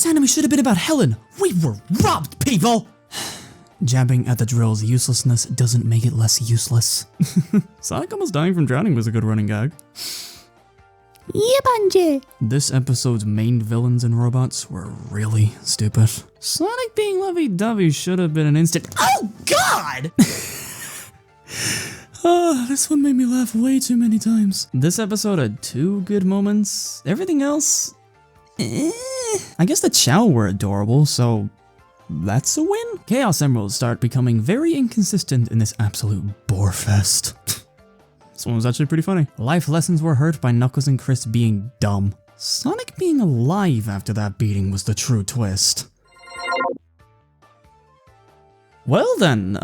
This anime should have been about Helen. We were robbed, people! Jabbing at the drill's uselessness doesn't make it less useless. Sonic almost dying from drowning was a good running gag. This episode's main villains and robots were really stupid. Sonic being lovey-dovey should have been an instant— Oh God! This one made me laugh way too many times. This episode had 2 good moments. Everything else— I guess the Chow were adorable, so that's a win? Chaos Emeralds start becoming very inconsistent in this absolute bore fest. This one was actually pretty funny. Life lessons were hurt by Knuckles and Chris being dumb. Sonic being alive after that beating was the true twist. Well then,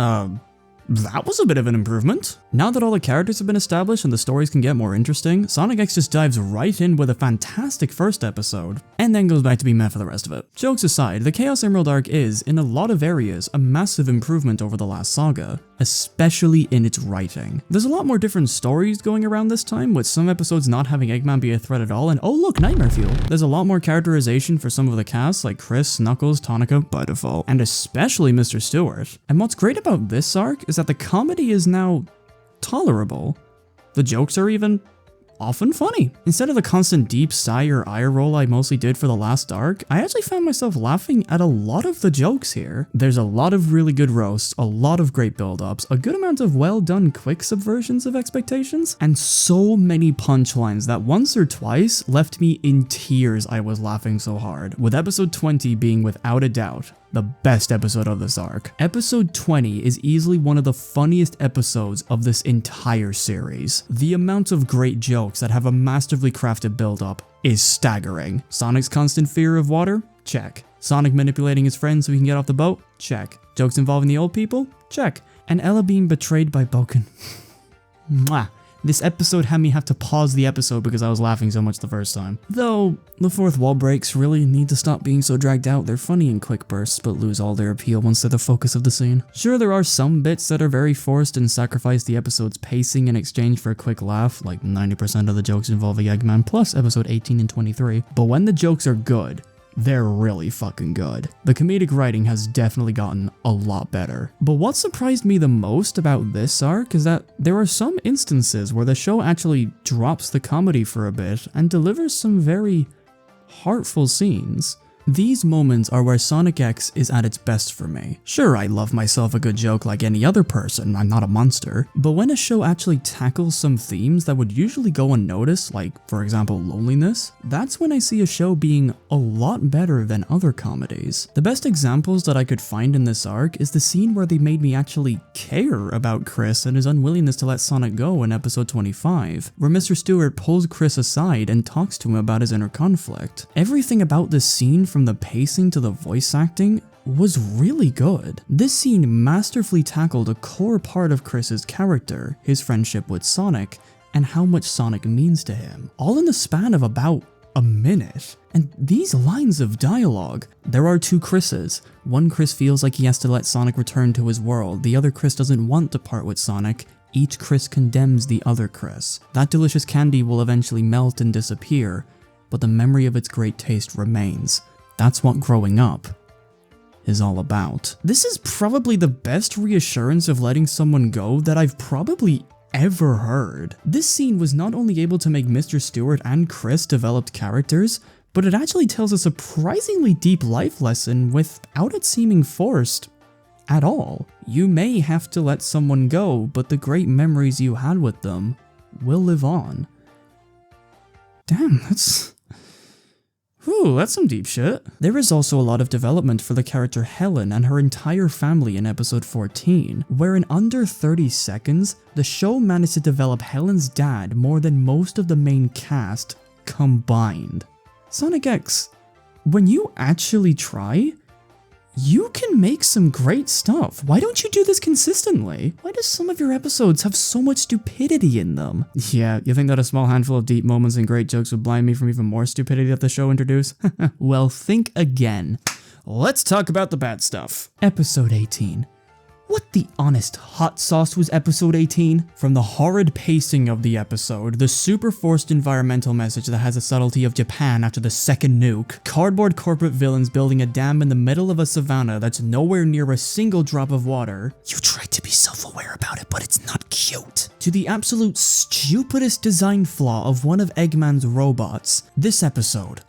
that was a bit of an improvement. Now that all the characters have been established and the stories can get more interesting, Sonic X just dives right in with a fantastic first episode, and then goes back to being meh for the rest of it. Jokes aside, the Chaos Emerald arc is, in a lot of areas, a massive improvement over the last saga, especially in its writing. There's a lot more different stories going around this time, with some episodes not having Eggman be a threat at all, and oh look, Nightmare Fuel. There's a lot more characterization for some of the cast, like Chris, Knuckles, Tonica, by default, and especially Mr. Stewart. And what's great about this arc is that the comedy is now tolerable. The jokes are even often funny. Instead of the constant deep sigh or eye roll I mostly did for the last arc, I actually found myself laughing at a lot of the jokes here. There's a lot of really good roasts, a lot of great build-ups, a good amount of well-done quick subversions of expectations, and so many punchlines that once or twice left me in tears. I was laughing so hard, with episode 20 being without a doubt the best episode of this arc. Episode 20 is easily one of the funniest episodes of this entire series. The amount of great jokes that have a masterfully crafted build-up is staggering. Sonic's constant fear of water? Check. Sonic manipulating his friends so he can get off the boat? Check. Jokes involving the old people? Check. And Ella being betrayed by Boken. Mwah. This episode had me have to pause the episode because I was laughing so much the first time. Though, the fourth wall breaks really need to stop being so dragged out. They're funny in quick bursts, but lose all their appeal once they're the focus of the scene. Sure, there are some bits that are very forced and sacrifice the episode's pacing in exchange for a quick laugh, like 90% of the jokes involving Eggman, plus episode 18 and 23. But when the jokes are good, they're really fucking good. The comedic writing has definitely gotten a lot better. But what surprised me the most about this arc is that there are some instances where the show actually drops the comedy for a bit and delivers some very heartful scenes. These moments are where Sonic X is at its best for me. Sure, I love myself a good joke like any other person, I'm not a monster, but when a show actually tackles some themes that would usually go unnoticed, like for example loneliness, that's when I see a show being a lot better than other comedies. The best examples that I could find in this arc is the scene where they made me actually care about Chris and his unwillingness to let Sonic go in episode 25, where Mr. Stewart pulls Chris aside and talks to him about his inner conflict. Everything about this scene, from the pacing to the voice acting, was really good. This scene masterfully tackled a core part of Chris's character, his friendship with Sonic, and how much Sonic means to him, all in the span of about a minute. And these lines of dialogue, there are 2 Chris's. One Chris feels like he has to let Sonic return to his world, the other Chris doesn't want to part with Sonic. Each Chris condemns the other Chris. That delicious candy will eventually melt and disappear, but the memory of its great taste remains. That's what growing up is all about. This is probably the best reassurance of letting someone go that I've probably ever heard. This scene was not only able to make Mr. Stewart and Chris developed characters, but it actually tells a surprisingly deep life lesson without it seeming forced at all. You may have to let someone go, but the great memories you had with them will live on. Damn, that's some deep shit. There is also a lot of development for the character Helen and her entire family in episode 14, where in under 30 seconds, the show managed to develop Helen's dad more than most of the main cast combined. Sonic X, when you actually try, you can make some great stuff. Why don't you do this consistently? Why do some of your episodes have so much stupidity in them? Yeah, you think that a small handful of deep moments and great jokes would blind me from even more stupidity that the show introduced? Well, think again. Let's talk about the bad stuff. Episode 18. What the honest hot sauce was episode 18? From the horrid pacing of the episode, the super forced environmental message that has the subtlety of Japan after the second nuke, cardboard corporate villains building a dam in the middle of a savannah that's nowhere near a single drop of water. You tried to be self-aware about it, but it's not cute. To the absolute stupidest design flaw of one of Eggman's robots, this episode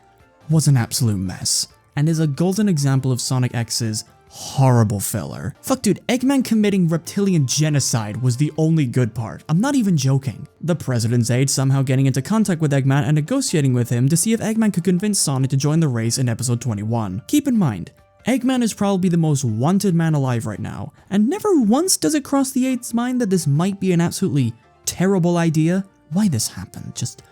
was an absolute mess, and is a golden example of Sonic X's horrible filler. Fuck dude, Eggman committing reptilian genocide was the only good part. I'm not even joking. The president's aide somehow getting into contact with Eggman and negotiating with him to see if Eggman could convince Sonic to join the race in episode 21. Keep in mind, Eggman is probably the most wanted man alive right now, and never once does it cross the aide's mind that this might be an absolutely terrible idea. Why this happened just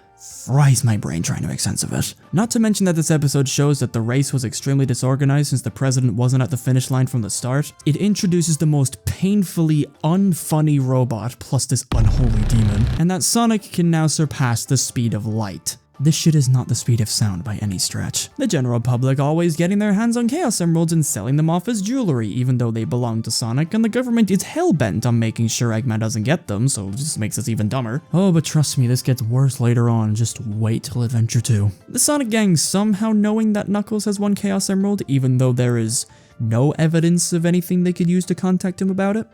fries my brain trying to make sense of it. Not to mention that this episode shows that the race was extremely disorganized since the president wasn't at the finish line from the start. It introduces the most painfully unfunny robot plus this unholy demon, and that Sonic can now surpass the speed of light. This shit is not the speed of sound by any stretch. The general public always getting their hands on Chaos Emeralds and selling them off as jewelry even though they belong to Sonic, and the government is hell-bent on making sure Eggman doesn't get them, so it just makes us even dumber. Oh, but trust me, this gets worse later on, just wait till Adventure 2. The Sonic gang somehow knowing that Knuckles has one Chaos Emerald even though there is no evidence of anything they could use to contact him about it.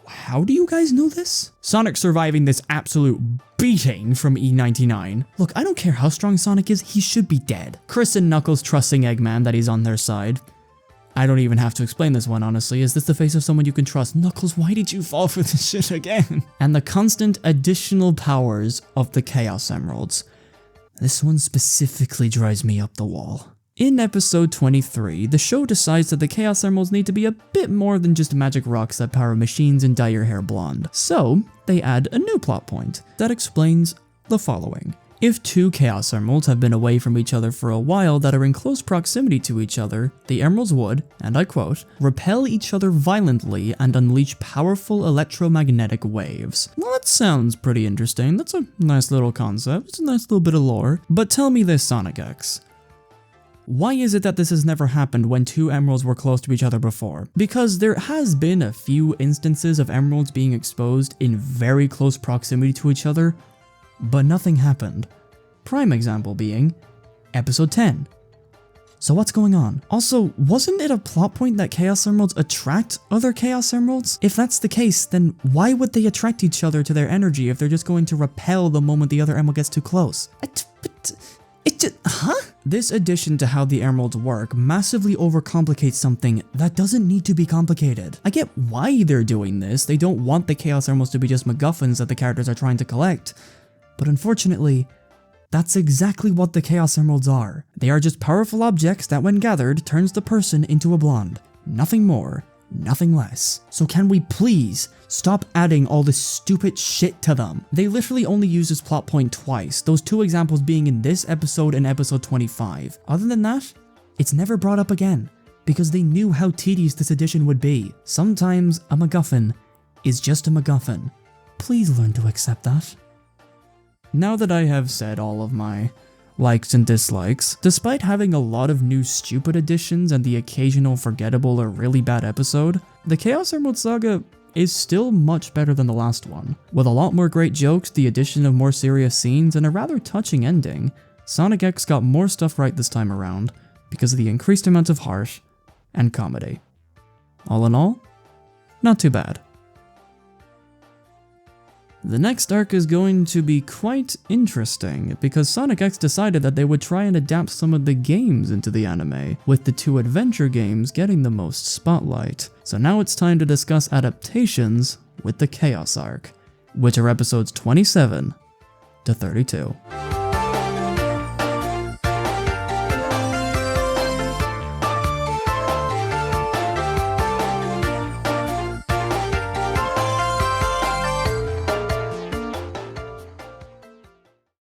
How do you guys know this? Sonic surviving this absolute beating from E99. Look, I don't care how strong Sonic is, he should be dead. Chris and Knuckles trusting Eggman that he's on their side. I don't even have to explain this one, honestly. Is this the face of someone you can trust? Knuckles, why did you fall for this shit again? And the constant additional powers of the Chaos Emeralds. This one specifically drives me up the wall. In episode 23, the show decides that the Chaos Emeralds need to be a bit more than just magic rocks that power machines and dye your hair blonde. So, they add a new plot point that explains the following. If two Chaos Emeralds have been away from each other for a while that are in close proximity to each other, the emeralds would, and I quote, repel each other violently and unleash powerful electromagnetic waves. Well, that sounds pretty interesting. That's a nice little concept. It's a nice little bit of lore. But tell me this, Sonic X. Why is it that this has never happened when two emeralds were close to each other before? Because there has been a few instances of emeralds being exposed in very close proximity to each other, but nothing happened. Prime example being episode 10. So what's going on? Also, wasn't it a plot point that Chaos Emeralds attract other Chaos Emeralds? If that's the case, then why would they attract each other to their energy if they're just going to repel the moment the other emerald gets too close? This addition to how the emeralds work massively overcomplicates something that doesn't need to be complicated. I get why they're doing this, they don't want the Chaos Emeralds to be just MacGuffins that the characters are trying to collect. But unfortunately, that's exactly what the Chaos Emeralds are. They are just powerful objects that when gathered turns the person into a blonde. Nothing more, nothing less. So can we please stop adding all this stupid shit to them? They literally only use this plot point twice, those two examples being in this episode and episode 25. Other than that, it's never brought up again, because they knew how tedious this addition would be. Sometimes a MacGuffin is just a MacGuffin. Please learn to accept that. Now that I have said all of my likes and dislikes, despite having a lot of new stupid additions and the occasional forgettable or really bad episode, the Chaos Emerald Saga is still much better than the last one. With a lot more great jokes, the addition of more serious scenes, and a rather touching ending, Sonic X got more stuff right this time around because of the increased amount of heart and comedy. All in all, not too bad. The next arc is going to be quite interesting, because Sonic X decided that they would try and adapt some of the games into the anime, with the two adventure games getting the most spotlight. So now it's time to discuss adaptations with the Chaos arc, which are episodes 27 to 32.